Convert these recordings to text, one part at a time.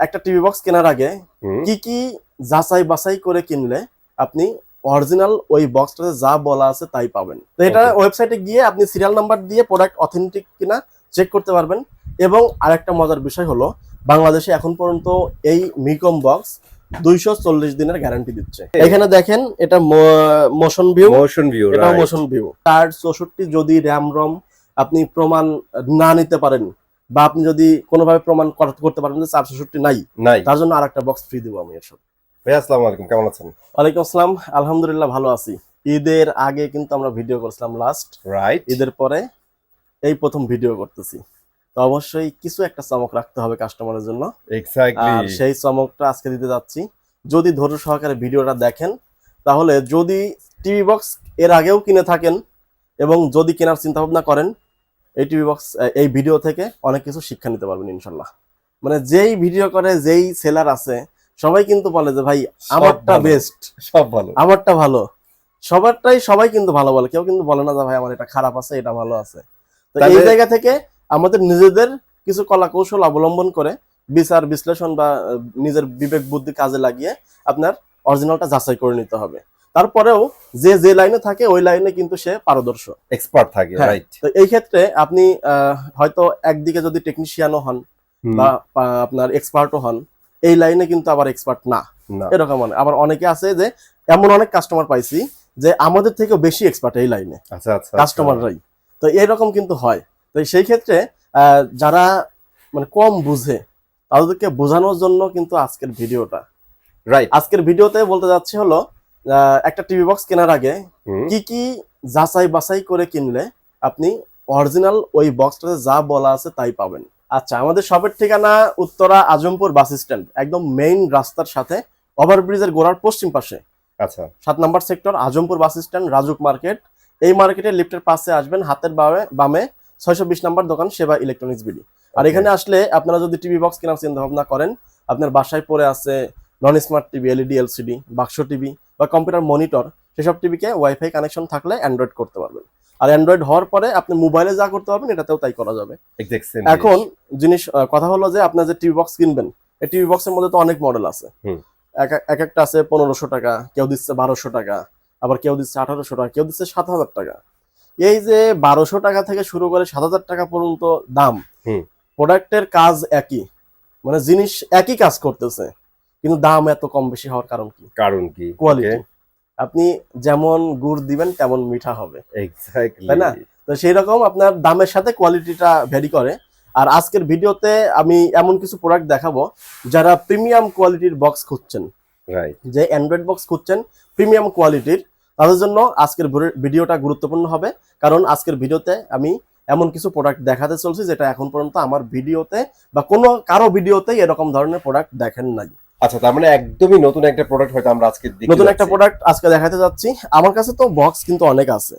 একটা TV box কেনার আগে কি কি যাচাই বাছাই করে কিনলে আপনি অরিজিনাল ওই বক্সটাতে যা বলা আছে তাই পাবেন। তো এটা ওয়েবসাইটে গিয়ে আপনি সিরিয়াল নাম্বার দিয়ে প্রোডাক্ট অথেন্টিক কিনা চেক করতে পারবেন। এবং আরেকটা মজার বিষয় হলো, বাংলাদেশে এখন পর্যন্ত এই মিকম বক্স 240 দিনের গ্যারান্টি দিচ্ছে। এখানে দেখেন এটা মোশন ভিউ, এটা মোশন ভিউ। তার 64 যদি র্যাম রম আপনি প্রমাণ না নিতে পারেন, বা আপনি যদি কোনোভাবে প্রমাণ করতে পারেন যে 464 নাই, তার জন্য আরেকটা বক্স ফ্রি দেবো আমি এর সাথে। ভাই আসসালামু আলাইকুম, কেমন আছেন? ওয়ালাইকুম আসসালাম, আলহামদুলিল্লাহ ভালো আছি। ঈদের আগে কিন্তু আমরা ভিডিও করছিলাম লাস্ট, রাইট। ঈদের পরে এই প্রথম ভিডিও করতেছি। তো অবশ্যই কিছু একটা চমক রাখতে হবে কাস্টমারের জন্য। এক্স্যাক্টলি, আর সেই চমকটা আজকে দিতে যাচ্ছি। যদি ধৈর্য সহকারে ভিডিওটা দেখেন, তাহলে যদি টিভি বক্স এর আগেও কিনে থাকেন এবং যদি কেনার চিন্তা ভাবনা করেন, এই টিভি বক্স এই ভিডিও থেকে অনেক কিছু শিক্ষা নিতে পারবেন ইনশাল্লাহ। মানে যেই ভিডিও করে যেই সেলার আছে সবাই কিন্তু বলে যে ভাই আমারটা বেস্ট, সব ভালো, আমারটা ভালো। সবাই কিন্তু ভালো বলে, কেউ কিন্তু বলে না যে ভাই আমার এটা খারাপ আছে, এটা ভালো আছে। তো এই জায়গা থেকে আমাদের নিজেদের কিছু কলা কৌশল অবলম্বন করে বিচার বিশ্লেষণ বা নিজের বিবেক বুদ্ধি কাজে লাগিয়ে আপনার অরিজিনালটা যাচাই করে নিতে হবে। তারপরেও যে লাইনে থাকে ওই লাইনে কিন্তু সে পারদর্শ, এক্সপার্ট থাকে, রাইট। তো এই ক্ষেত্রে আপনি হয়তো একদিকে যদি টেকনিশিয়ানও হন বা আপনার এক্সপার্টও হন, এই লাইনে কিন্তু আবার এক্সপার্ট না, এরকম মানে। আবার অনেকে আছে যে এমন অনেক কাস্টমার পাইছি যে আমাদের থেকেও বেশি এক্সপার্ট এই লাইনে, কাস্টমাররাই। তো এরকম কিন্তু হয়। তো সেই ক্ষেত্রে যারা মানে কম বুঝে তাদেরকে বোঝানোর জন্য কিন্তু আজকের ভিডিওটা। রাইট। আজকের ভিডিওতে বলতে যাচ্ছি হলো, একটা টিভি বক্স কেনার আগে কি কি যাচাই বাছাই করে কিনলে আপনি অরিজিনাল ওই বক্সটাতে যা বলা আছে তাই পাবেন। আচ্ছা, আমাদের শপের ঠিকানা উত্তরা আজমপুর বাস স্ট্যান্ড, একদম মেইন রাস্তার সাথে ওভারব্রিজের গোড়ার পশ্চিম পাশে। আচ্ছা, 7 নম্বর sector, Azampur bus stand, Rajuk market. এই মার্কেটের লিফটের পাশে আসবেন, হাতের বামে 620 নম্বর দোকান সেবা ইলেকট্রনিক্স বিডি। আর এখানে আসলে আপনারা যদি টিভি বক্স কেনার চিন্তা ভাবনা করেন, আপনার বাসায় পড়ে আছে নন স্মার্ট টিভি, এলইডি, এলসিডি, বাক্স টিভি বা কম্পিউটার মনিটর, সেসব টিভিকে ওয়াইফাই কানেকশন থাকলে অ্যান্ড্রয়েড করতে পারবেন। আর অ্যান্ড্রয়েড হওয়ার পরে আপনি মোবাইলে যা করতে পারবেন এটাতেও তাই করা যাবে। এখন কথা হলো যে আপনার যে টিভি বক্স কিনবেন, এই টিভি বক্সের মধ্যে তো অনেক মডেল আছে। এক একটা আছে 1500 টাকা, কেউ দিচ্ছে 1200 টাকা, আবার কেউ দিচ্ছে 1800 টাকা, কেউ দিচ্ছে 7000 টাকা। এই যে 1200 টাকা থেকে শুরু করে 7000 টাকা পর্যন্ত দাম, প্রোডাক্টের কাজ একই, মানে জিনিস একই কাজ করতেছে, কিন্তু দাম এত কম বেশি হওয়ার কারণ কি? কোয়ালিটি। আপনি যেমন গুড় দিবেন তেমন মিঠা হবে, তাই না? তো সেই রকম আপনার দামের সাথে কোয়ালিটিটা ভ্যারি করে। আর আজকের ভিডিওতে আমি এমন কিছু প্রোডাক্ট দেখাবো যারা প্রিমিয়াম কোয়ালিটির বক্স খুঁজছেন, যে অ্যান্ড্রয়েড বক্স খুঁজছেন প্রিমিয়াম কোয়ালিটির, তাদের জন্য আজকের ভিডিওটা গুরুত্বপূর্ণ হবে। কারণ আজকের ভিডিওতে আমি এমন কিছু প্রোডাক্ট দেখাতে চলছি যেটা এখন পর্যন্ত আমার ভিডিওতে বা কারো ভিডিওতে এরকম ধরনের প্রোডাক্ট দেখেন নাই। আচ্ছা, তার মানে একদমই নতুন একটা প্রোডাক্ট হয়তো আমরা আজকে নতুন একটা প্রোডাক্ট আজকে দেখাতে যাচ্ছি। আমার কাছে তো বক্স কিন্তু অনেক আছে,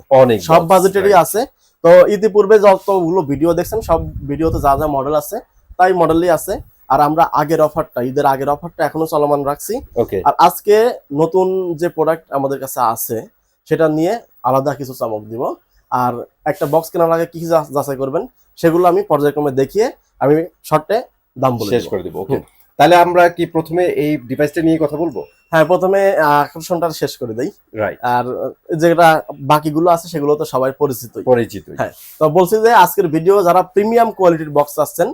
সব বাজেটেরই আছে। তো ইতিপূর্বে যতগুলো ভিডিও দেখছেন সব ভিডিওতে যা যা মডেল আছে তাই মডেলই আছে। আর আমরা আগের অফারটা, ঈদের আগের অফারটা এখনো চলমান রাখছি। আর আজকে নতুন যে প্রোডাক্ট আমাদের কাছে আছে সেটা নিয়ে আলাদা কিছু চমক দিব। আর একটা বক্স কেনার আগে কি যাচাই করবেন সেগুলো আমি পর্যায়ক্রমে দেখিয়ে আমি শর্টে দাম বলে শেষ করে দিব। ওকে, তাহলে আমরা কি প্রথমে এই ডিভাইসটা নিয়ে কথা বলবো? হ্যাঁ, প্রথমে আকর্ষণটা শেষ করে দেই। আর যেটা বাকিগুলো আছে সেগুলো তো সবাই পরিচিত। হ্যাঁ, তো বলছি যে আজকের ভিডিও যারা প্রিমিয়াম কোয়ালিটির বক্স চাচ্ছেন,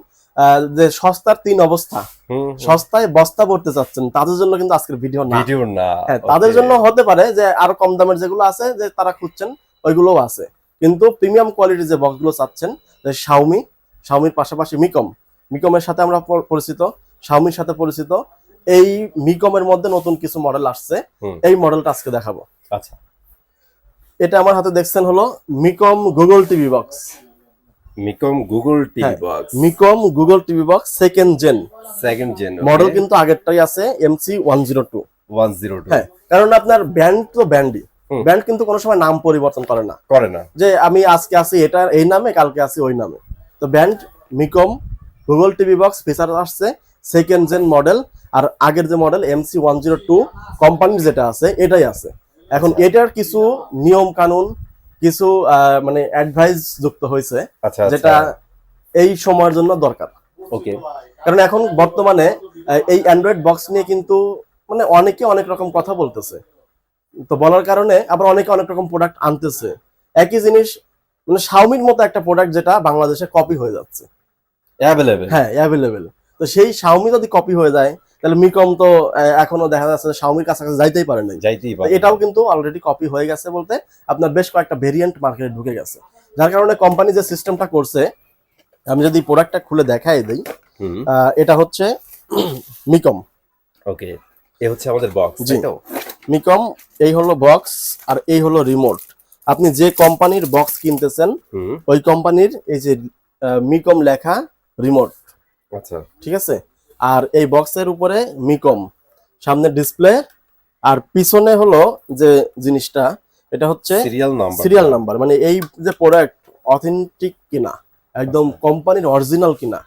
যে সস্তার 3 অবস্থা, সস্তায় বস্তা পড়তে চাচ্ছেন, তাদের জন্য কিন্তু আজকের ভিডিও না। হ্যাঁ, তাদের জন্য হতে পারে যে আরো কম দামের যেগুলো আছে যে তারা খুঁজছেন ওইগুলোও আছে, কিন্তু প্রিমিয়াম কোয়ালিটির যে বক্সগুলো চাচ্ছেন, শাওমির পাশাপাশি মিকমের সাথে আমরা পরিচিত, শাওমির সাথে পরিচিত, এই মিকমের মধ্যে নতুন কিছু মডেল আসছে, এই মডেলটা আজকে দেখাবো। আচ্ছা, এটা আমার হাতে দেখছেন হলো মিকম গুগল টিভি বক্স। মিকম Google TV box second gen model, কিন্তু আগেরটাই আছে MC102। হ্যাঁ, কারণ আপনার ব্র্যান্ড তো ব্র্যান্ড কিন্তু কোনো সময় নাম পরিবর্তন করে না, যে আমি আজকে আছি এটা এই নামে, কালকে আছি ওই নামে। তো ব্র্যান্ড মিকম গুগল টিভি বক্স, ফিচার আসছে সেকেন্ড জেন মডেল। আর আগের যে মডেল MC102 কোম্পানির যেটা আছে এটাই আছে। এখন এটার কিছু নিয়ম কানুন, কিছু মানে অ্যাডভাইস যুক্ত হয়েছে, যেটা এই সময়ের জন্য দরকার। কারণ এখন বর্তমানে এই অ্যান্ড্রয়েড বক্স নিয়ে কিন্তু মানে অনেকে অনেক রকম কথা বলতেছে, তো বলার কারণে আবার অনেকে অনেক রকম প্রোডাক্ট আনতেছে। একই জিনিস মানে শাওমির মতো একটা প্রোডাক্ট যেটা বাংলাদেশে কপি হয়ে যাচ্ছে, অ্যাভেলেবেল। হ্যাঁ অ্যাভেলেবেল। তো সেই শাওমি যদি কপি হয়ে যায় তাহলে মিকম তো এখনো দেখা যাচ্ছে শাওমির কাছাকাছি যাইতেই পারে নাই। এটাও কিন্তু অলরেডি কপি হয়ে গেছে বলতে আপনার বেশ কয়েকটা ভেরিয়েন্ট মার্কেটে ঢুকে গেছে, যার কারণে কোম্পানি যে সিস্টেমটা করছে, আমি যদি প্রোডাক্টটা খুলে দেখাই দিই, এটা হচ্ছে মিকম। ওকে, এই হচ্ছে আমাদের বক্স, তাই তো? মিকম, এই হলো বক্স আর এই হলো রিমোট। আপনি যে কোম্পানির বক্স কিনতেছেন ওই কোম্পানির এই যে মিকম লেখা রিমোট, আচ্ছা ঠিক আছে। আর এই বক্সের উপরে মিকম, সামনে ডিসপ্লে, আর পিছনে হলো যে জিনিসটা এটা হচ্ছে সিরিয়াল নাম্বার, মানে এই যে প্রোডাক্ট অথেন্টিক কিনা, একদম কোম্পানির অরিজিনাল কিনা।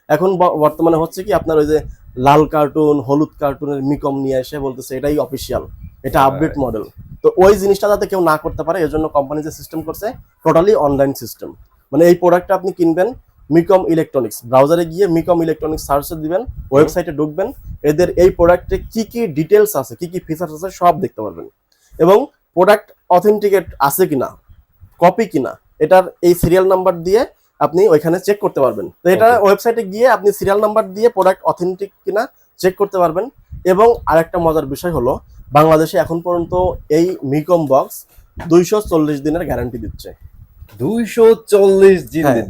এখন বর্তমানে হচ্ছে কি আপনার ওই যে লাল কার্টুন হলুদ কার্টুনের মিকম নিয়ে এসে বলতেছে এটাই অফিসিয়াল, এটা আপডেট মডেল। তো ওই জিনিসটা যাতে কেউ না করতে পারে এজন্য কোম্পানি যে সিস্টেম করছে টোটালি অনলাইন সিস্টেম। মানে এই প্রোডাক্টটা আপনি কিনবেন মিকম ইলেকট্রনিক্স, ব্রাউজারে গিয়ে মিকম ইলেকট্রনিক্স সার্চ দিবেন, ওয়েবসাইটে ঢুকবেন, এদের এই প্রোডাক্টে কি কি ডিটেলস আছে, কি কি ফিচার্স আছে সব দেখতে পারবেন, এবং প্রোডাক্ট অথেন্টিকেট আছে কিনা, কপি কিনা, এটার এই সিরিয়াল নাম্বার দিয়ে আপনি ওইখানে চেক করতে পারবেন। তো এটা ওয়েবসাইটে গিয়ে আপনি সিরিয়াল নাম্বার দিয়ে প্রোডাক্ট অথেন্টিক কিনা চেক করতে পারবেন। এবং আরেকটা মজার বিষয় হলো বাংলাদেশে এখন পর্যন্ত এই মিকম বক্স 240 দিনের গ্যারান্টি দিচ্ছে। 240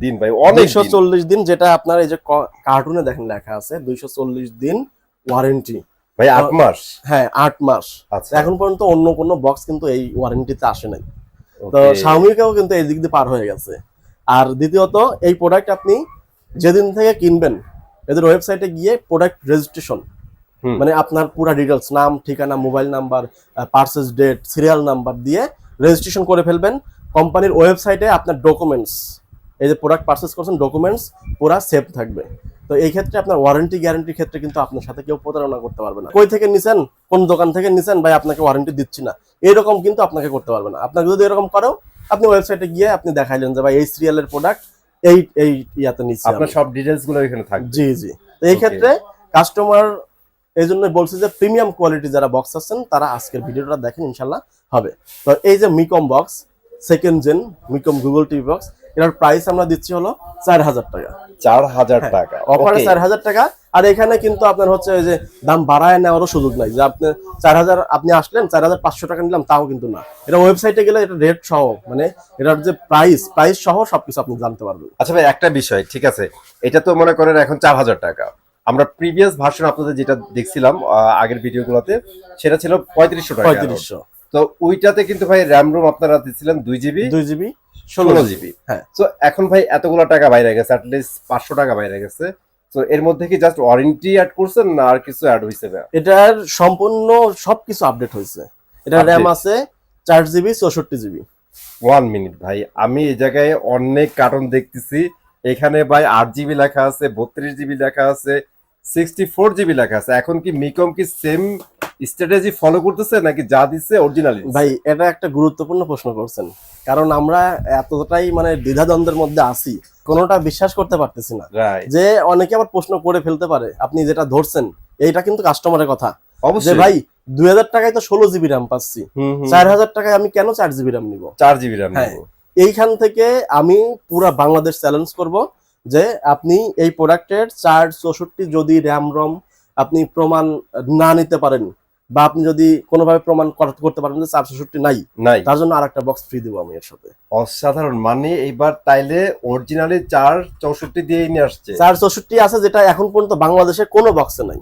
দিন ভাই, অনেক 240 দিন, যেটা আপনার এই যে কার্টুনে দেখেন লেখা আছে 240 দিন ওয়ারেন্টি ভাই, 8 মাস। হ্যাঁ 8 মাস। আচ্ছা, এখন পর্যন্ত অন্য কোনো বক্স কিন্তু এই ওয়ারেন্টিতে আসে নাই। তো শাওমিকেও কিন্তু এই দিক দিয়ে পার হয়ে গেছে। আর দ্বিতীয়ত এই প্রোডাক্ট আপনি যেদিন থেকে কিনবেন এদের ওয়েবসাইটে গিয়ে প্রোডাক্ট রেজিস্ট্রেশন, মানে আপনার পুরো ডিটেলস, নাম ঠিকানা mobile number purchase date serial number দিয়ে রেজিস্ট্রেশন করে ফেলবেন। কোম্পানির ওয়েবসাইটে আপনার ডকুমেন্টস, এই যে প্রোডাক্ট পারচেজ করছেন ডকুমেন্টস পুরা সেভ থাকবে। তো এই ক্ষেত্রে আপনার ওয়ারেন্টি গ্যারান্টির ক্ষেত্রে কিন্তু আপনার সাথে কেউ প্রতারণা করতে পারবে না। কই থেকে নিছেন, কোন দোকান থেকে নিছেন, ভাই আপনাকে ওয়ারেন্টি দিচ্ছি না, এরকম কিন্তু আপনাকে করতে পারবে না। আপনাকে যদি এরকম করো আপনি ওয়েবসাইটে গিয়ে আপনি দেখাইলেন যে ভাই এই সিরিয়ালের প্রোডাক্ট এই এই ইয়াতে নিচ্ছি, আপনার সব ডিটেইলস গুলো এখানে থাকবে। জি জি। তো এই ক্ষেত্রে কাস্টমার, এই জন্য বলছি যে প্রিমিয়াম কোয়ালিটি যারা বক্স আছেন তারা আজকের ভিডিওটা দেখেন, ইনশাল্লাহ হবে। তো এই যে মিকম বক্স সেকেন্ড জেন মিকম গুগল টিভি বক্স, এটার প্রাইস আমরা দিচ্ছি হলো 4000 টাকা। 4000 টাকা অফারে 4000 টাকা। আর এখানে কিন্তু আপনার হচ্ছে ওই যে দাম বাড়ায় নেওয়ারও সুযোগ নাই, যে আপনি 4000 আপনি আসলেন 4500 টাকা নিলাম তাও কিন্তু না। এটা ওয়েবসাইটে গেলে এটা রেট সহ, মানে এটার যে প্রাইস সহ সবকিছু আপনি জানতে পারবেন। আচ্ছা ভাই, একটা বিষয়, ঠিক আছে, এটা তো মনে করেন এখন 4000 টাকা, আমরা প্রিভিয়াস ভার্সন আপনাদের যেটা দেখছিলাম আগের ভিডিওগুলোতে সেটা ছিল 3500 টাকা। 3500। তো ওইটাতে কিন্তু ভাই র‍্যাম রোম আপনারা দিচ্ছিলেন 2 জিবি 16 জিবি। হ্যাঁ। তো এখন ভাই এতগুলো টাকা বাইরে গেছে, অ্যাট লিস্ট 500 টাকা বাইরে গেছে। তো এর মধ্যে কি জাস্ট ওয়ারেন্টি অ্যাড করছেন না আর কিছু অ্যাড হইছে ভাই? এটার সম্পূর্ণ সবকিছু আপডেট হয়েছে। এটা র‍্যাম আছে 4 জিবি 64 জিবি। 1 মিনিট ভাই, আমি এই জায়গায় অনেক কার্টুন দেখতেছি, এখানে ভাই 8 জিবি লেখা আছে, 32 জিবি লেখা আছে, 64 জিবি লেখা আছে। এখন কি মিকম কি সেম স্ট্র্যাটেজি ফলো করতেছে নাকি যা দিচ্ছে অরিজিনালি? ভাই এটা একটা গুরুত্বপূর্ণ প্রশ্ন করছেন, কারণ আমরা এতটাই মানে দ্বিধাদ্বন্দ্বের মধ্যে আছি, কোনোটা বিশ্বাস করতে পারতেছি না। যে অনেকে আবার প্রশ্ন করে ফেলতে পারে, আপনি যেটা ধরছেন এইটা কিন্তু কাস্টমারের কথা, যে ভাই 2000 টাকায় তো 16 জিবি র্যাম পাচ্ছি, 4000 টাকায় আমি কেন 4 জিবি র্যাম নিব? 4 জিবি র্যাম নিব। এইখান থেকে আমি পুরা বাংলাদেশ চ্যালেঞ্জ করব যে আপনি এই প্রোডাক্টের 464 যদি র্যাম রম আপনি প্রমাণ না নিতে পারেন, বা আপনি যদি কোনোভাবে প্রমাণ করতে পারেন যে 464 নাই, তার জন্য আরেকটা বক্স ফ্রি দেব আমি এর সাথে। অসাধারণ, মানে এইবার তাইলে অরিজিনালি 464 দিয়েই নিয়ে আসছে। 464 আছে যেটা এখন পর্যন্ত বাংলাদেশে কোনো বক্সে নাই।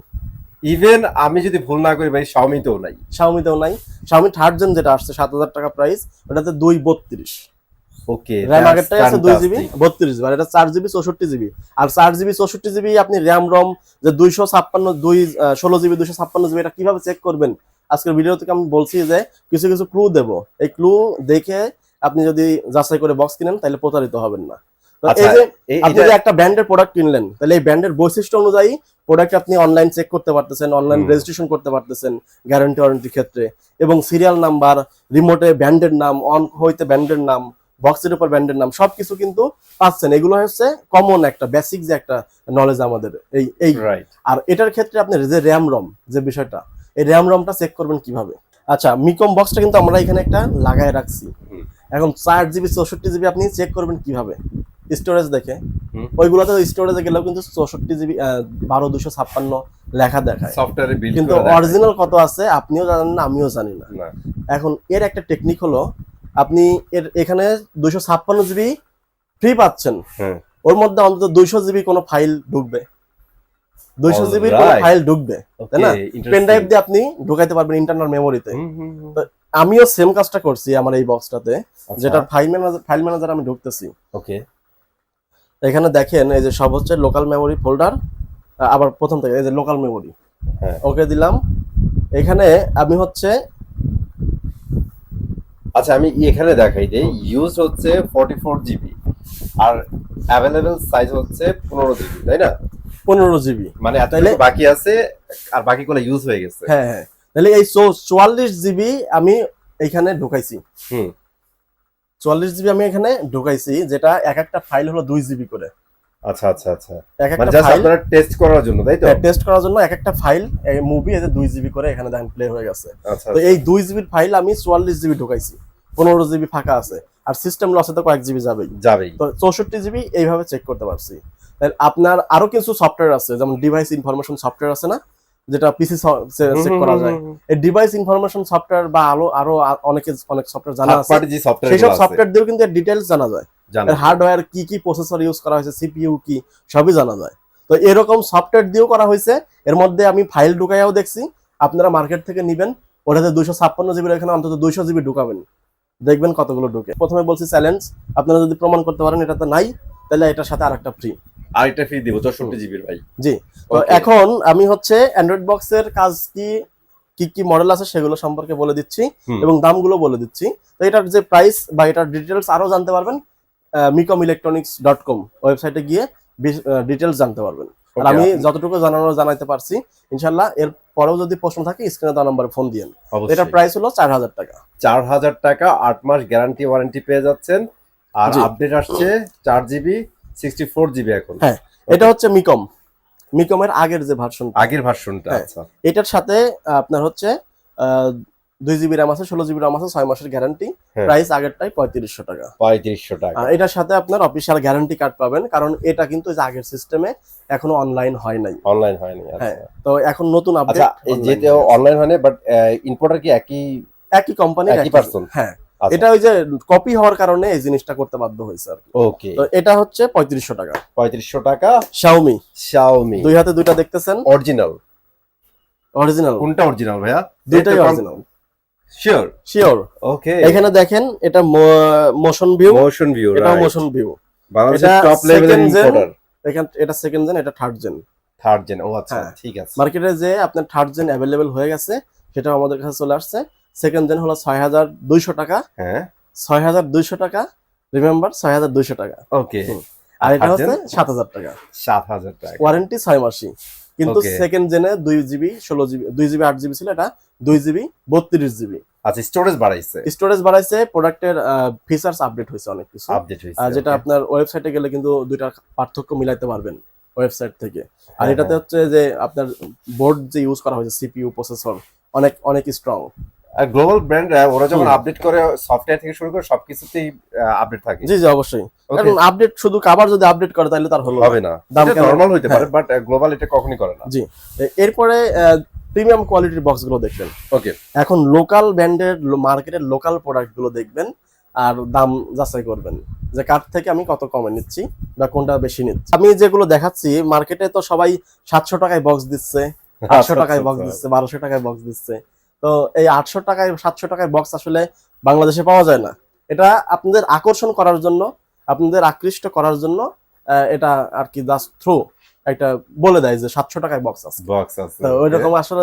ইভেন আমি যদি ভুল না করি ভাই শাওমিতেও নাই। শাওমি থার্ড জেন যেটা আসছে 7000 টাকা প্রাইস, ওটাতে 232। ওকে, র‍্যাম আগেরটাই আছে 2 জিবি 32 জিবি, আর এটা 4 জিবি 64 জিবি। আর 4 জিবি 64 জিবি আপনি র‍্যাম রম যে 16 জিবি 256 জিবি, এটা কিভাবে চেক করবেন আজকের ভিডিও থেকে আমি বলছি যে কিছু কিছু ক্লু দেব, এই ক্লু দেখে আপনি যদি যাচাই করে বক্স কিনেন তাহলে প্রতারিত হবেন না। তো এই যে আপনি যে একটা ব্র্যান্ডের প্রোডাক্ট কিনলেন, তাহলে এই ব্র্যান্ডের বৈশিষ্ট্য অনুযায়ী প্রোডাক্ট আপনি অনলাইন চেক করতে পারতেছেন, অনলাইন রেজিস্ট্রেশন করতে পারতেছেন গ্যারান্টি ওয়ারেন্টির ক্ষেত্রে, এবং সিরিয়াল নাম্বার, রিমোটে ব্র্যান্ডের নাম, অন হইতে ব্র্যান্ডের নাম, বক্সের উপর ব্র্যান্ডের নাম সবকিছু কিন্তু পাচ্ছেন। এগুলো হচ্ছে কমন একটা বেসিক যে একটা নলেজ আমাদের এই রাইট। আর এটার ক্ষেত্রে আপনি যে র্যাম রম যে বিষয়টা, এই র্যাম রমটা চেক করবেন কিভাবে। আচ্ছা, মিকম বক্সটা কিন্তু আমরা এখানে একটা লাগায় রাখছি। এখন 4GB 64GB আপনি চেক করবেন কিভাবে, স্টোরেজ দেখে। ওইগুলোতে স্টোরেজে গেলেও কিন্তু 64GB 12256 লেখা দেখায়, সফটওয়্যারে বিল্ড কিন্তু অরিজিনাল কত আছে আপনিও জানেন না, আমিও জানি না। এখন এর একটা টেকনিক হলো, আপনি এর এখানে 256GB ফ্রি পাচ্ছেন, ওর মধ্যে অন্তত 200GB কোনো ফাইল ঢুকবে, 200GB কোনো ফাইল ঢুকবে, তাই না? পেন ড্রাইভ দিয়ে আপনি ঢুকাইতে পারবেন ইন্টারনাল মেমোরিতে। আমিও সেম কাজটা করছি আমার এই বক্সটাতে, যেটা ফাইল ম্যানেজার আমি ঢুকতেছি। ওকে, এখানে দেখেন এই যে সব হচ্ছে লোকাল মেমোরি ফোল্ডার, আবার প্রথম থেকে এই যে লোকাল মেমোরি, ওকে দিলাম। এখানে আমি হচ্ছে, আচ্ছা আমি এখানে দেখাই দেই, ইউজ হচ্ছে 44GB আর অ্যাভেলেবল সাইজ হচ্ছে 15GB, তাই না? 15GB, মানে এতটুকু বাকি আছে আর বাকিগুলো ইউজ হয়ে গেছে। হ্যাঁ হ্যাঁ, তাহলে এই 44GB আমি এখানে ঢুকাইছি। 44GB আমি এখানে ঢুকাইছি, যেটা এক একটা ফাইল হলো 2GB করে। আচ্ছা আচ্ছা আচ্ছা, মানে জাস্ট আপনারা টেস্ট করার জন্য, তাই তো? টেস্ট করার জন্য এক একটা ফাইল মুভি এতে 2GB করে এখানে দেখেন প্লে হয়ে গেছে। তো এই 2GB ফাইল আমি 44GB ঢুকাইছি, 15GB ফাঁকা আছে, আর সিস্টেম লসে তো কয়েক জিবি যাবেই। তো 64GB এইভাবে চেক করতে পারছি। আপনার আরো কিছু সফটওয়্যার আছে, যেমন ডিভাইস ইনফরমেশন সফটওয়্যার আছে না, যেটা পিসি চেক করা যায়। এই ডিভাইস ইনফরমেশন সফটওয়্যার বা আরো অনেক সফটওয়্যার জানা আছে, সেই সব সফটওয়্যার দিয়েও কিন্তু ডিটেইলস জানা যায়। হার্ডওয়্যার কি কি প্রসেসর ইউজ করা হয়েছে, সিপিইউ কি, সবই জানা যায়। তো এরকম সফটওয়্যার দিয়েও করা হয়েছে। এর মধ্যে আমি ফাইল ঢুকাইয়াও দেখছি, আপনারা মার্কেট থেকে নিবেন, ওটাতে 256GB এখানে অন্তত 200GB ঢুকাবেন, দেখবেন কতগুলো ঢুকে। প্রথমে বলছি চ্যালেঞ্জ, আপনারা যদি প্রমাণ করতে পারেন এটাতে নাই, তাহলে এটার সাথে আরেকটা ফ্রি দিব 64GB ভাই। জি, তো এখন আমি হচ্ছে অ্যান্ড্রয়েড বক্সের কাজ কি কি মডেল আছে সেগুলো সম্পর্কে বলে দিচ্ছি এবং দামগুলো বলে দিচ্ছি। তো এটার যে প্রাইস বা এটার ডিটেলস আরো জানতে পারবেন micomelectronics.com ওয়েবসাইটে গিয়ে ডিটেলস জানতে পারবেন। আর আমি যতটুকু জানাইতে পারছি, ইনশাআল্লাহ এর পরেও যদি প্রশ্ন থাকে স্ক্রিনে দেওয়া নম্বরে ফোন দিয়েন। এটার প্রাইস হলো 4000 টাকা। 4000 টাকা, 8 মাস গ্যারান্টি ওয়ারেন্টি পেয়ে যাচ্ছেন। আর আপডেট আসছে 4GB 64GB এখন। হ্যাঁ, এটা হচ্ছে মিকমের আগের যে ভার্সনটা। আচ্ছা, এটার সাথে আপনার হচ্ছে 2GB RAM আছে, 16GB RAM আছে, 6 মাসের গ্যারান্টি। প্রাইস আগেরটাই 3500 টাকা। 3500 টাকা। এটার সাথে আপনার অফিশিয়াল গ্যারান্টি কার্ড পাবেন, কারণ এটা কিন্তু আগের সিস্টেমে এখনো অনলাইন হয়নি। হ্যাঁ, তো এখন নতুন আপডেট। আচ্ছা, যেটা অনলাইন হয়নি, বাট ইম্পোর্টার কি একই কোম্পানি, একই পারসন? হ্যাঁ, এটা ওই যে কপি হওয়ার কারণে এই জিনিসটা করতে বাধ্য হয়েছে আর কি। ওকে, তো এটা হচ্ছে 3500 টাকা। 3500 টাকা। Xiaomi দুই হাতে দুইটা দেখতেছেন, অরিজিনাল কোনটা অরিজিনাল ভাইয়া? দুইটাই অরিজিনাল। শিওর। ওকে, এখানে দেখেন এটা মোশন ভিউ, এটা মোশন ভিউ। বাংলাদেশের টপ লেভেলের ইম্পোর্টার। দেখেন এটা সেকেন্ড জেন, এটা থার্ড জেন। ও আচ্ছা, ঠিক আছে। মার্কেটে যে আপনার থার্ড জেন अवेलेबल হয়ে গেছে, সেটা আমাদের কাছে চলে আসছে। সেকেন্ড জেন হলো 6200 টাকা। হ্যাঁ, 6200 টাকা, রিমেম্বার 6200 টাকা। ওকে, আর এটা হচ্ছে 7000 টাকা। 7000 টাকা, ওয়ারেন্টি 6 মাসই। কিন্তু সেকেন্ড জেনে 2GB 16GB 2GB 8GB ছিল, এটা 2GB 32GB। আচ্ছা, স্টোরেজ বাড়াইছে, প্রোডাক্টের ফিচারস আপডেট হয়েছে, অনেক কিছু আপডেট হয়েছে, যেটা আপনার ওয়েবসাইটে গেলে কিন্তু দুইটার পার্থক্য মিলাইতে পারবেন ওয়েবসাইট থেকে। আর এটাতে হচ্ছে যে আপনার বোর্ড যে ইউজ করা হয়েছে, সিপিইউ প্রসেসর অনেক স্ট্রং। আর গ্লোবাল ব্র্যান্ড, ওরা যখন আপডেট করে সফটওয়্যার থেকে শুরু করে সবকিছুতেই আপডেট থাকে। জি অবশ্যই, কারণ আপডেট শুধু কভার যদি আপডেট করে তাহলে তার হবে না, দাম নরমাল হইতে পারে, বাট গ্লোবাল এটা কখনোই করে না। জি, এরপরে প্রিমিয়াম কোয়ালিটির বক্সগুলো দেখবেন। ওকে, এখন লোকাল ব্র্যান্ডের মার্কেটের লোকাল প্রোডাক্টগুলো দেখবেন আর দাম যাচাই করবেন যে কার থেকে আমি কত কমে নিচ্ছি বা কোনটা বেশি নিচ্ছি। আমি যেগুলো দেখাচ্ছি, মার্কেটে তো সবাই 700 টাকায় বক্স দিচ্ছে, 800 টাকায় বক্স দিচ্ছে, 1200 টাকায় বক্স দিচ্ছে। তো এই 800 টাকায় 700 টাকায় বক্স আসলে বাংলাদেশে পাওয়া যায় না। এটা আপনাদের আকর্ষণ করার জন্য, আপনাদের আকৃষ্ট করার জন্য এটা আর কি জাস্ট থ্রু একটা বলে দেয় যে 700 টাকায় বক্স আছে। তো ওইরকম আসলে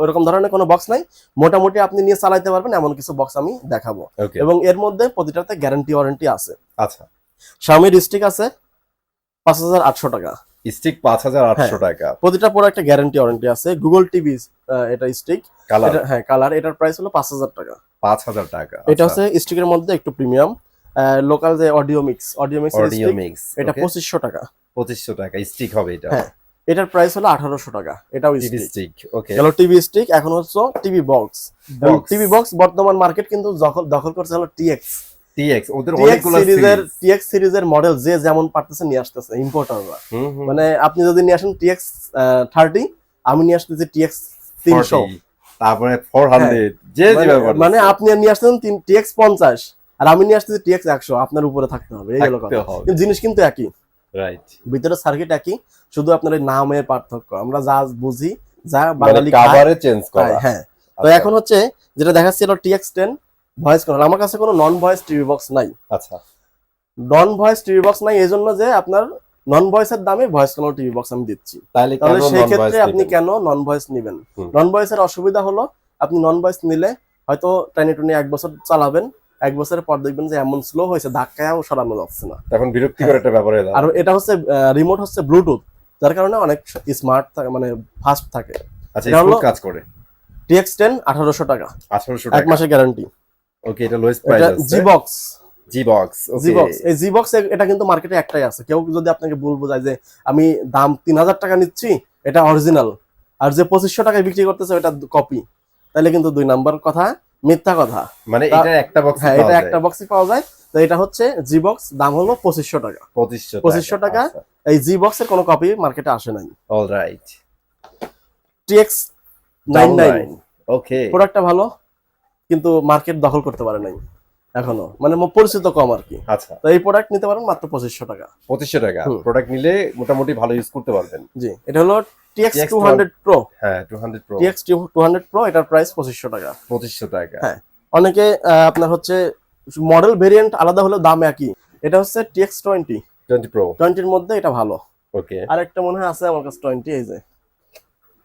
ওইরকম ধরনের কোনো বক্স নাই, মোটামুটি আপনি নিয়ে চালাইতে পারবেন এমন কিছু বক্স আমি দেখাবো। এবং এর মধ্যে প্রতিটাতে গ্যারান্টি ওয়ারেন্টি আছে। আচ্ছা, Xiaomi স্টিক আছে 5800 টাকা। স্টিক 5800 টাকা। প্রতিটা প্রোডাক্টে গ্যারান্টি ওয়ারেন্টি আছে। গুগল টিভি এটা স্টিক কালার, হ্যাঁ কালার, এটার প্রাইস হলো 5000 টাকা। 5000 টাকা। এটা হচ্ছে স্টিকের মধ্যে একটু প্রিমিয়াম। লোকাল যে অডিও মিক্স অডিও মিক্স এটা 2500 টাকা। 2500 টাকা স্টিক হবে এটা। হ্যাঁ, এটার প্রাইস হলো 1800 টাকা। এটাও টিভি স্টিক। ওকে, গেল টিভি স্টিক। এখন হচ্ছে টিভি বক্স। টিভি বক্স বর্তমান মার্কেট কিন্তু দখল করছে হলো টিএক্স। ওদের অনেকগুলো টিএক্স সিরিজের মডেল যে যেমন পারতেছে নিয়ে আসতেছে ইম্পোর্টাররা। মানে আপনি যদি নিয়ে আসেন টিএক্স 30, আমি নিয়ে আসতেছি টিএক্স 300, তারপরে 400, যে যেভাবে মানে আপনি নিয়ে আসতেন টিএক্স 50 আর আমি নিয়ে আসতেছি টিএক্স 100, আপনার উপরে থাকতে হবে, এই হলো কথা। কিন্তু জিনিস কিন্তু একই, রাইট, ভিতরে সার্কিট একই, শুধু আপনার এই নামের পার্থক্য। আমরা যা বুঝি, যা বাঙালি কভারে চেঞ্জ করা। হ্যাঁ, তো এখন হচ্ছে যেটা দেখাচ্ছি হলো টিএক্স 10 ভয়েস কন্ট্রোল। আমার কাছে কোনো নন ভয়েস টিভি বক্স নাই। আচ্ছা, নন ভয়েস টিভি বক্স নাই এই জন্য যে আপনার নন ভয়েসের দামে ভয়েস কন্ট্রোল টিভি বক্স আমি দিচ্ছি। তাহলে সেই ক্ষেত্রে আপনি কেন নন ভয়েস নেবেন? নন ভয়েসের অসুবিধা হলো আপনি নন ভয়েস নিলে হয়তো টাইনে টুনি 1 বছর চালাবেন, 1 বছরের পর দেখবেন যে এমন স্লো হয়েছে ধাক্কায়ও সরানো যাচ্ছে না, তখন বিরক্তিকর একটা ব্যাপার হয়ে যায়। আর এটা হচ্ছে রিমোট হচ্ছে ব্লুটুথ, যার কারণে অনেক স্মার্ট থাকে, মানে ফাস্ট থাকে। আচ্ছা, স্মুথ কাজ করে। TX10 1800 টাকা, 1800 টাকা, 1 মাসের গ্যারান্টি। ওকে, এটা লোয়েস্ট প্রাইস আছে। জি বক্স, ওকে, এই জি বক্স এটা কিন্তু মার্কেটে একটাই আছে। কেউ যদি আপনাকে ভুল বোঝায় যে আমি দাম 3000 টাকা নিচ্ছি, এটা অরিজিনাল, আর যে 2500 টাকায় বিক্রি করতেছে এটা কপি, তাহলে কিন্তু 2 নাম্বার কথা, মিথ্যা কথা। মানে এটা একটা বক্স, হ্যাঁ, এটা একটা বক্সই পাওয়া যায়। তো এটা হচ্ছে জি বক্স, দাম হলো 2500 টাকা। 2500 টাকা। এই জি বক্সের কোনো কপি মার্কেটে আসে নাই। অলরাইট, TX99, ওকে, প্রোডাক্টটা ভালো কিন্তু মার্কেট দখল করতে পারে নাই এখনো, মানে পরিচিত কম আর কি। আচ্ছা, তো এই প্রোডাক্ট নিতে পারেন মাত্র 2500 টাকা। 2500 টাকা প্রোডাক্ট নিলে মোটামুটি ভালো ইউজ করতে পারবেন। জি, এটা হলো TX200 Pro। হ্যাঁ, 200 Pro, TX200 Pro, এটার প্রাইস 2500 টাকা। 2500 টাকা। হ্যাঁ, অনেকে আপনার হচ্ছে মডেল ভেরিয়েন্ট আলাদা হলেও দাম একই। এটা হচ্ছে TX20 Pro, 20 এর মধ্যে এটা ভালো। ওকে, আর একটা মনে হয় আছে আমার কাছে 20, এই যে।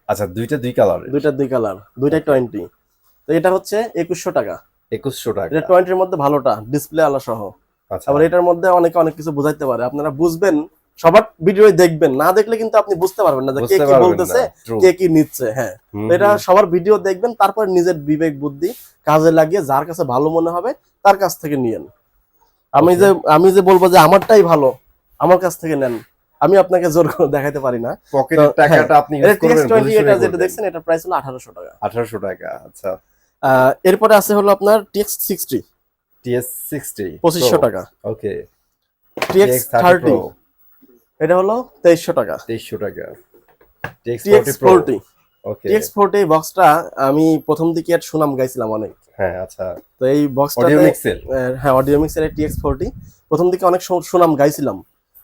আচ্ছা, দুইটা দুই কালার, দুইটাই 20। তো এটা হচ্ছে 2100 টাকা। 2100 টাকা। এটা 20 এর মধ্যে ভালোটা, ডিসপ্লে আলা সহ। আচ্ছা, আবার এটার মধ্যে অনেকে অনেক কিছু বুঝাইতে পারে, আপনারা বুঝবেন, সবার ভিডিও দেখবেন, না দেখলে কিন্তু আপনি বুঝতে পারবেন না যে কে কি বলতেছে, কে কি নিচ্ছে। হ্যাঁ, তো এটা সবার ভিডিও দেখবেন, তারপর নিজের বিবেক বুদ্ধি কাজে লাগিয়ে যার কাছে ভালো মনে হবে তার কাছ থেকে নিয়েন। আমি যে বলবো যে আমারটাই ভালো, আমার কাছ থেকে নেন, আমি আপনাকে জোর করে দেখাইতে পারি না। পকেটের টাকাটা আপনি ইউজ করবেন। এটা যেটা দেখছেন, এটা প্রাইস হলো 1800 টাকা। 1800 টাকা, আচ্ছা। এরপরে আছে হলো আপনার TX60 2500 টাকা। ওকে, TX30 এটা হলো 2300 টাকা। 2300 টাকা। TX40, ওকে, TX40 বক্সটা আমি প্রথম দিকে এর সুনাম গাইছিলাম অনেক। হ্যাঁ, আচ্ছা, তো এই বক্সটা হ্যাঁ, অডিও মিক্সের TX40 প্রথম দিকে অনেক সুনাম গাইছিলাম,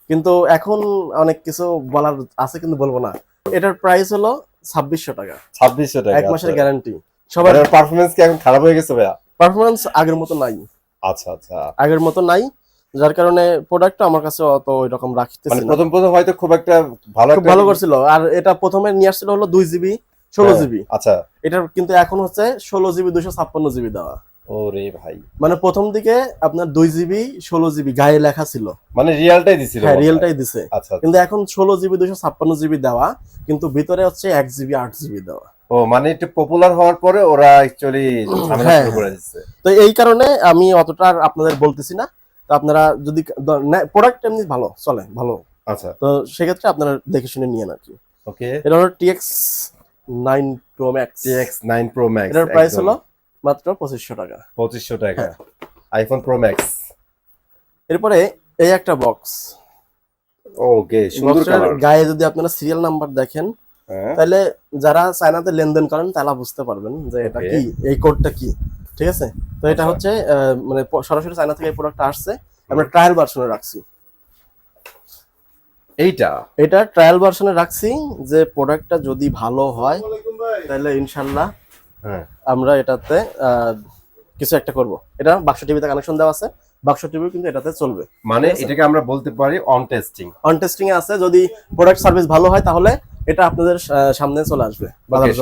কিন্তু এখন অনেক কিছু বলার আছে কিন্তু বলবো না। এটার প্রাইস হলো 2600 টাকা। 2600 টাকা, 1 মাসের গ্যারান্টি। সবার পারফরম্যান্স কি এখন খারাপ হয়ে গেছে ভাইয়া? পারফরম্যান্স আগের মতো নাই। আচ্ছা, আচ্ছা, আগের মতো নাই, যার কারণে প্রোডাক্টটা আমার কাছে অত ওইরকম রাখতেছি মানে না। প্রথম হয়তো খুব একটা ভালো করছিল। আর এটা প্রথমে নিয়ে আসছিল হলো 2GB 16GB। আচ্ছা, এটা কিন্তু এখন হচ্ছে 16GB 256GB দেওয়া। ওরে ভাই, মানে প্রথম দিকে আপনার 2GB 16GB গায়ে লেখা ছিল, মানে রিয়েলটাই দিছিল। হ্যাঁ, রিয়েলটাই দিছে। আচ্ছা, কিন্তু এখন 16GB 256GB দেওয়া, কিন্তু ভিতরে হচ্ছে 1GB 8GB দেওয়া। ও, মানে একটু পপুলার হওয়ার পরে ওরা অ্যাকচুয়ালি ঝামেলা শুরু করে দিচ্ছে। তো এই কারণে আমি অতটা আপনাদের বলতেছি না। তো আপনারা যদি প্রোডাক্ট এমনি ভালো চলে, ভালো, আচ্ছা, তো সেক্ষেত্রে আপনারা দেখে শুনে নিয়েন আর কি। ওকে, এটা হলো TX9 Pro Max। TX9 Pro Max, এটার প্রাইস হলো মাত্র 2500 টাকা। 2500 টাকা। IPhone Pro Max। এরপরে এই একটা বক্স, ওকে, সুন্দর কালার। গায়ে যদি আপনারা সিরিয়াল নাম্বার দেখেন, তাহলে যারা চায়নাতে লেনদেন করেন তারা বুঝতে পারবেন যে এটা কি, এই কোডটা কি। ঠিক আছে, তো এটা হচ্ছে মানে সরাসরি চায়না থেকে এই প্রোডাক্টটা আসছে, আমরা ট্রায়াল ভার্সনে রাখছি। এটা ট্রায়াল ভার্সনে রাখছি, যে প্রোডাক্টটা যদি ভালো হয় তাহলে ইনশাল্লাহ আমরা এটাতে কিছু একটা করব। এটা বাক্স টিভিতে কানেকশন দেওয়া আছে, বাক্স টিভি কিন্তু এটাতে চলবে। মানে এটাকে আমরা বলতে পারি অন টেস্টিং এ আছে। যদি প্রোডাক্ট সার্ভিস ভালো হয় তাহলে এটা আপনাদের সামনে চলে আসবে,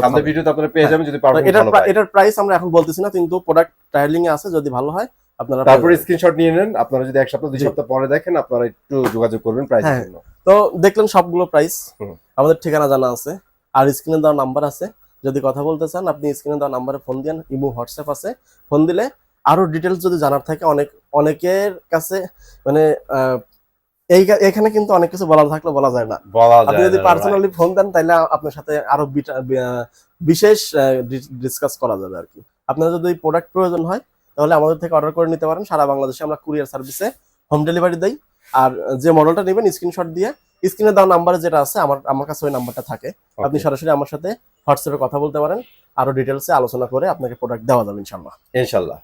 সামনে ভিডিওতে আপনারা পেয়ে যাবেন। যদি পারফরম্যান্স ভালো হয়, এটার প্রাইস আমরা এখন বলতেছি না, কিন্তু প্রোডাক্ট ট্রায়ালিং এ আছে, যদি ভালো হয় আপনারা তারপর স্ক্রিনশট নিয়ে নেন। আপনারা যদি 1 সপ্তাহ 2 সপ্তাহ পরে দেখেন, আপনারা একটু যোগাযোগ করবেন প্রাইসের জন্য। তো দেখলেন সবগুলো প্রাইস, আমাদের ঠিকানা জানা আছে, আর স্ক্রিনে দেওয়া নাম্বার আছে। যদি কথা বলতে চান আপনি স্ক্রিনে দেওয়া নাম্বারে ফোন দেন, ইমো হোয়াটসঅ্যাপ আছে, ফোন দিলে আরো ডিটেলস যদি জানার থাকে অনেকের কাছে মানে এখানে কিন্তু অনেক কিছু বলা থাকলে বলা যায় না। আপনি যদি পার্সোনালি ফোন দেন তাহলে আপনার সাথে আরো বিশেষ ডিসকাস করা যাবে আর কি। আপনার যদি প্রোডাক্ট প্রয়োজন হয় তাহলে আমাদের থেকে অর্ডার করে নিতে পারেন। সারা বাংলাদেশে আমরা কুরিয়ার সার্ভিসে হোম ডেলিভারি দেই। আর যে মডেলটা নেবেন স্ক্রিনশট দিয়ে স্ক্রিনে দেওয়া নাম্বারে যেটা আছে আমার কাছে ওই নাম্বারটা থাকে, আপনি সরাসরি আমার সাথে হোয়াটসঅ্যাপে কথা বলতে পারেন, আরো ডিটেলসে আলোচনা করে আপনাকে প্রোডাক্ট দেওয়া যাবে ইনশাআল্লাহ।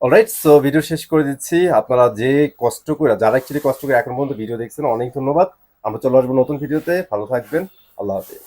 অলরাইট, সো ভিডিও শেষ করে দিচ্ছি। আপনারা যে কষ্ট করে, যারা অ্যাকচুয়ালি কষ্ট করে এখন পর্যন্ত ভিডিও দেখছেন, অনেক ধন্যবাদ। আমরা চলে আসবো নতুন ভিডিওতে। ভালো থাকবেন, আল্লাহ হাফেজ।